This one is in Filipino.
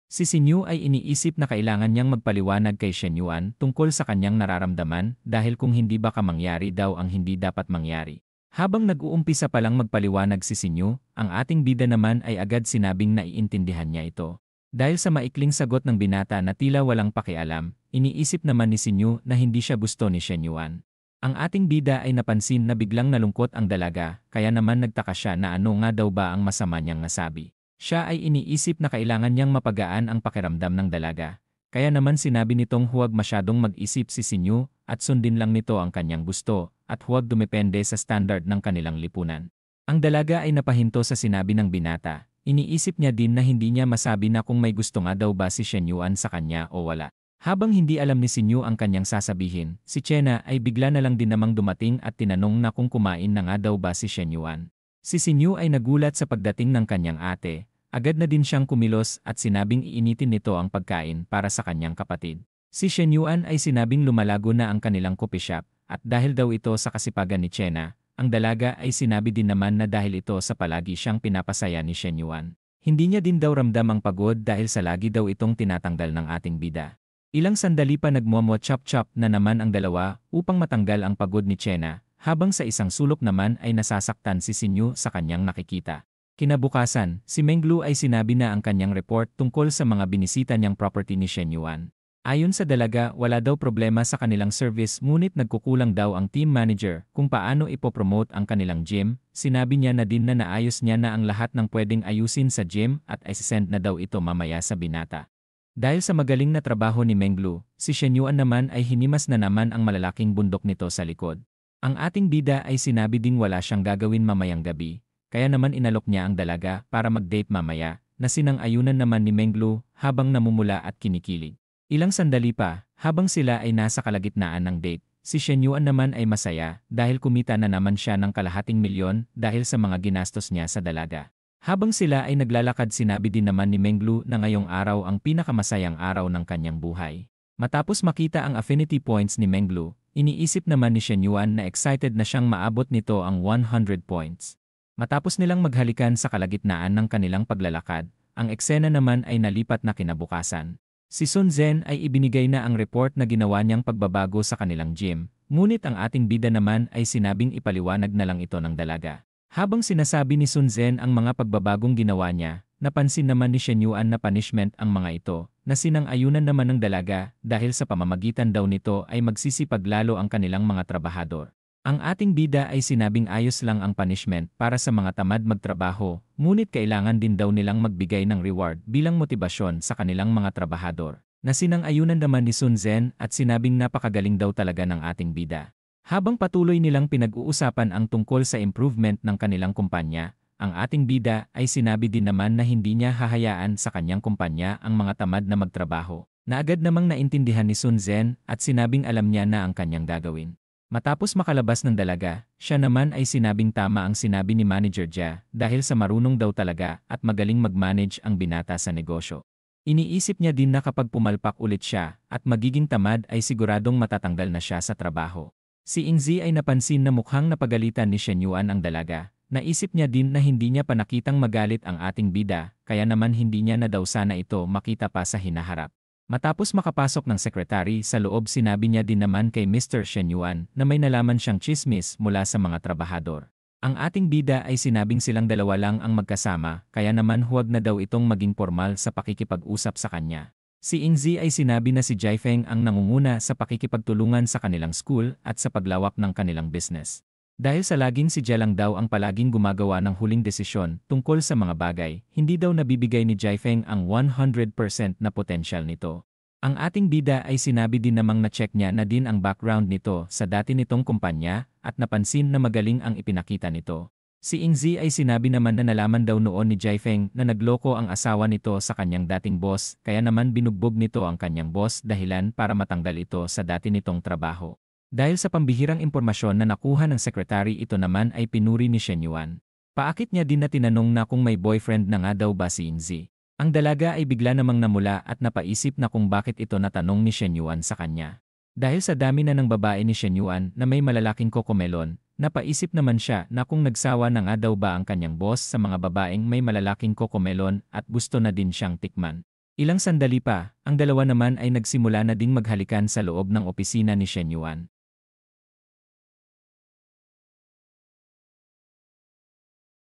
Si Xinyu ay iniisip na kailangan niyang magpaliwanag kay Shen Yuan tungkol sa kanyang nararamdaman dahil kung hindi baka mangyari daw ang hindi dapat mangyari. Habang nag-uumpisa palang magpaliwanag si Xinyu, ang ating bida naman ay agad sinabing naiintindihan niya ito. Dahil sa maikling sagot ng binata na tila walang pakialam, iniisip naman ni Xinyu na hindi siya gusto ni Shen Yuan. Ang ating bida ay napansin na biglang nalungkot ang dalaga, kaya naman nagtaka siya na ano nga daw ba ang masama niyang nasabi. Siya ay iniisip na kailangan niyang mapagaan ang pakiramdam ng dalaga. Kaya naman sinabi nitong huwag masyadong mag-isip si Xinyu at sundin lang nito ang kanyang gusto at huwag dumepende sa standard ng kanilang lipunan. Ang dalaga ay napahinto sa sinabi ng binata. Iniisip niya din na hindi niya masabi na kung may gusto nga daw ba si Shen Yuan sa kanya o wala. Habang hindi alam ni Xinyu ang kanyang sasabihin, si Chena ay bigla na lang din namang dumating at tinanong na kung kumain na nga daw ba si Shen Yuan. Si Xinyu ay nagulat sa pagdating ng kanyang ate. Agad na din siyang kumilos at sinabing iinitin nito ang pagkain para sa kanyang kapatid. Si Shen Yuan ay sinabing lumalago na ang kanilang coffee shop at dahil daw ito sa kasipagan ni Chena, ang dalaga ay sinabi din naman na dahil ito sa palagi siyang pinapasaya ni Shen Yuan. Hindi niya din daw ramdam ang pagod dahil sa lagi daw itong tinatanggal ng ating bida. Ilang sandali pa nagmumo-chop-chop na naman ang dalawa upang matanggal ang pagod ni Chena, habang sa isang sulok naman ay nasasaktan si Xinyu sa kanyang nakikita. Kinabukasan, si Menglu ay sinabi na ang kanyang report tungkol sa mga binisita niyang property ni Shen Yuan. Ayon sa dalaga, wala daw problema sa kanilang service ngunit nagkukulang daw ang team manager kung paano ipopromote ang kanilang gym. Sinabi niya na din na naayos niya na ang lahat ng pwedeng ayusin sa gym at isesend na daw ito mamaya sa binata. Dahil sa magaling na trabaho ni Menglu, si Shen Yuan naman ay hinimas na naman ang malalaking bundok nito sa likod. Ang ating bida ay sinabi ding wala siyang gagawin mamayang gabi. Kaya naman inalok niya ang dalaga para mag-date mamaya, na sinang-ayunan naman ni Menglu habang namumula at kinikilig. Ilang sandali pa, habang sila ay nasa kalagitnaan ng date, si Shen Yuan naman ay masaya dahil kumita na naman siya ng ₱250,000 dahil sa mga ginastos niya sa dalaga. Habang sila ay naglalakad sinabi din naman ni Menglu na ngayong araw ang pinakamasayang araw ng kanyang buhay. Matapos makita ang affinity points ni Menglu, iniisip naman ni Shen Yuan na excited na siyang maabot nito ang 100 points. Matapos nilang maghalikan sa kalagitnaan ng kanilang paglalakad, ang eksena naman ay nalipat na kinabukasan. Si Sun Zhen ay ibinigay na ang report na ginawa niyang pagbabago sa kanilang gym, ngunit ang ating bida naman ay sinabing ipaliwanag na lang ito ng dalaga. Habang sinasabi ni Sun Zhen ang mga pagbabagong ginawa niya, napansin naman ni Shen Yuan na punishment ang mga ito, na sinang-ayunan naman ng dalaga dahil sa pamamagitan daw nito ay magsisipag lalo ang kanilang mga trabahador. Ang ating bida ay sinabing ayos lang ang punishment para sa mga tamad magtrabaho, ngunit kailangan din daw nilang magbigay ng reward bilang motibasyon sa kanilang mga trabahador. Na sinang-ayunan naman ni Sun Zhen at sinabing napakagaling daw talaga ng ating bida. Habang patuloy nilang pinag-uusapan ang tungkol sa improvement ng kanilang kumpanya, ang ating bida ay sinabi din naman na hindi niya hahayaan sa kanyang kumpanya ang mga tamad na magtrabaho. Na agad namang naintindihan ni Sun Zhen at sinabing alam niya na ang kanyang gagawin. Matapos makalabas ng dalaga, siya naman ay sinabing tama ang sinabi ni Manager Jia dahil sa marunong daw talaga at magaling mag-manage ang binata sa negosyo. Iniisip niya din na kapag pumalpak ulit siya at magiging tamad ay siguradong matatanggal na siya sa trabaho. Si Ingzi ay napansin na mukhang napagalitan ni Shen Yuan ang dalaga. Naisip niya din na hindi niya pa nakitang magalit ang ating bida, kaya naman hindi niya na daw sana ito makita pa sa hinaharap. Matapos makapasok ng sekretary sa loob sinabi niya din naman kay Mr. Shen Yuan na may nalaman siyang chismis mula sa mga trabahador. Ang ating bida ay sinabing silang dalawa lang ang magkasama kaya naman huwag na daw itong maging formal sa pakikipag-usap sa kanya. Si Ingzi ay sinabi na si Jiafeng ang nangunguna sa pakikipagtulungan sa kanilang school at sa paglawak ng kanilang business. Dahil sa laging si Jia lang daw ang palaging gumagawa ng huling desisyon tungkol sa mga bagay, hindi daw nabibigay ni Jiafeng ang 100% na potensyal nito. Ang ating bida ay sinabi din namang na-check niya na din ang background nito sa dati nitong kumpanya at napansin na magaling ang ipinakita nito. Si Ingzi ay sinabi naman na nalaman daw noon ni Jiafeng na nagloko ang asawa nito sa kanyang dating boss kaya naman binugbog nito ang kanyang boss dahilan para matanggal ito sa dati nitong trabaho. Dahil sa pambihirang impormasyon na nakuha ng sekretary ito naman ay pinuri ni Shen Yuan. Paakit niya din na tinanong na kung may boyfriend na nga daw ba si Ingzi. Ang dalaga ay bigla namang namula at napaisip na kung bakit ito natanong ni Shen Yuan sa kanya. Dahil sa dami na ng babae ni Shen Yuan na may malalaking kokomelon, napaisip naman siya na kung nagsawa na nga daw ba ang kanyang boss sa mga babaeng may malalaking kokomelon at gusto na din siyang tikman. Ilang sandali pa, ang dalawa naman ay nagsimula na ding maghalikan sa loob ng opisina ni Shen Yuan.